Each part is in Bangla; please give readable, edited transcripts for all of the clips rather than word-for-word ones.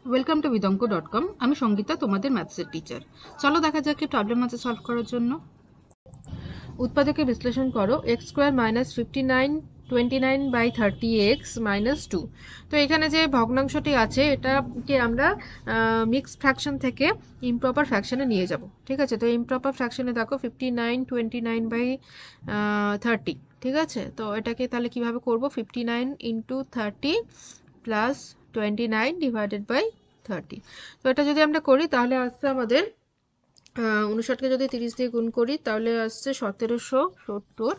Welcome to বিদঙ্ক.com। আমি সঙ্গীতা, তোমাদের ম্যাথসের টিচার। চলো দেখা যাক কি প্রবলেম আছে সলভ করার জন্য। উৎপাদকে বিশ্লেষণ করো x square minus 59/30x minus 2। তো এখানে যে ভগ্নাংশটি আছে এটাকে আমরা মিক্সড ফ্র্যাকশন থেকে ইমপ্রপার ফ্র্যাকশনে নিয়ে যাব। ঠিক আছে, তো ইমপ্রপার ফ্র্যাকশনে দেখো 59/29/30। ঠিক আছে, তো এটাকে তাহলে কিভাবে করব? 59 ইন্টু 30 প্লাস 29 ডিভাইডেড বাই 30। তো এটা যদি আমরা করি তাহলে আসছে আমাদের 59কে যদি 30 দিয়ে গুণ করি তাহলে আসছে 1770।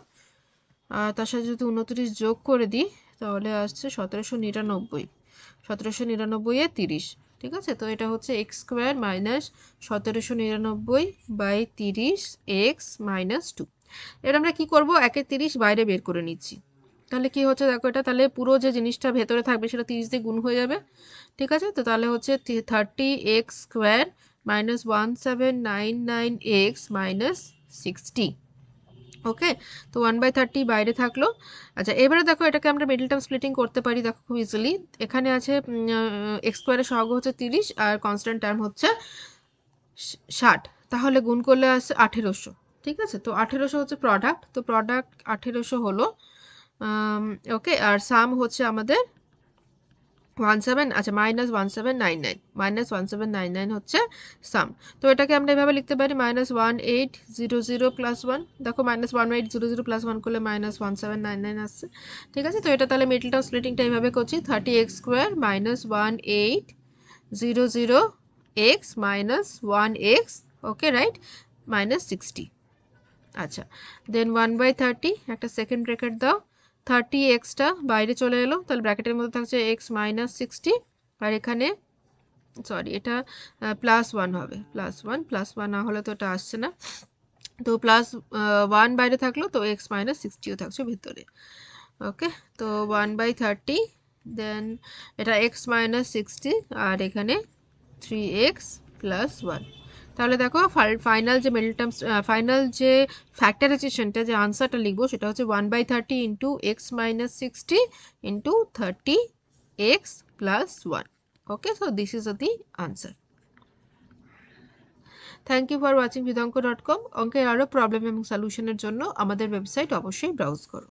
আর তার সাথে যদি 29 যোগ করে দিই তাহলে আসছে 1799। 1799 এ 30। ঠিক আছে, তো এটা হচ্ছে x square minus 1799/30 x minus 2। এবার আমরা কি করব? 1/30 বাইরে বের করে নিচ্ছি। তাহলে কি হচ্ছে দেখো, এটা তাহলে পুরো যে জিনিসটা ভেতরে থাকবে সেটা 30 দিয়ে গুণ হয়ে যাবে। ঠিক আছে, তো তাহলে হচ্ছে 30x square minus 1799x minus 60। ওকে, তো 1/30 বাইরে থাকলো। আচ্ছা, এবারে দেখো এটাকে আমরা মিডল টার্ম স্প্লিটিং করতে পারি। দেখো খুব ইজিলি, এখানে আছে এক্স স্কোয়ারের সহগ হচ্ছে 30 আর কনস্ট্যান্ট টার্ম হচ্ছে 60। তাহলে গুণ করলে আসছে 1800। ঠিক আছে, তো 1800 হচ্ছে প্রোডাক্ট, তো প্রোডাক্ট 1800 হলো। ওকে, আর সাম হচ্ছে আমাদের 17, আচ্ছা মাইনাস 1799 হচ্ছে সাম। তো এটাকে আমরা এভাবে লিখতে পারি -1800 প্লাস 1। দেখো -1800 প্লাস 1 করলে -1799 আসছে। ঠিক আছে, তো এটা তাহলে মিডল টার্ম স্প্লিটিংটা এইভাবে করছি, 30x square minus 1800x minus 1x, okay right, minus 60। আচ্ছা, দেন 1/30, একটা সেকেন্ড ব্র্যাকেট দাও। 30xটা বাইরে চলে এলো, তাহলে ব্র্যাকেটের মধ্যে থাকছে x মাইনাস 60। আর এখানে সরি, এটা প্লাস 1 হবে, প্লাস 1 না হলে তো এটা আসছে না। তো প্লাস 1 বাইরে থাকলো, তো x মাইনাস 60ও থাকছে ভিতরে। ওকে, তো 1/30, দেন এটা x মাইনাস 60 আর এখানে 3x প্লাস 1। তাহলে দেখো ফাইনাল যে মিডল টার্ম, ফাইনাল যে ফ্যাক্টরাইজেশনটা, যে আনসারটা লিখবো সেটা হচ্ছে 1/30 into x minus 60 into 30x plus 1। Okay, so this is the answer. Thank you for watching বিদঙ্ক.com। অঙ্কের আরও প্রবলেম এবং সলিউশনের জন্য আমাদের ওয়েবসাইট অবশ্যই ব্রাউজ করো।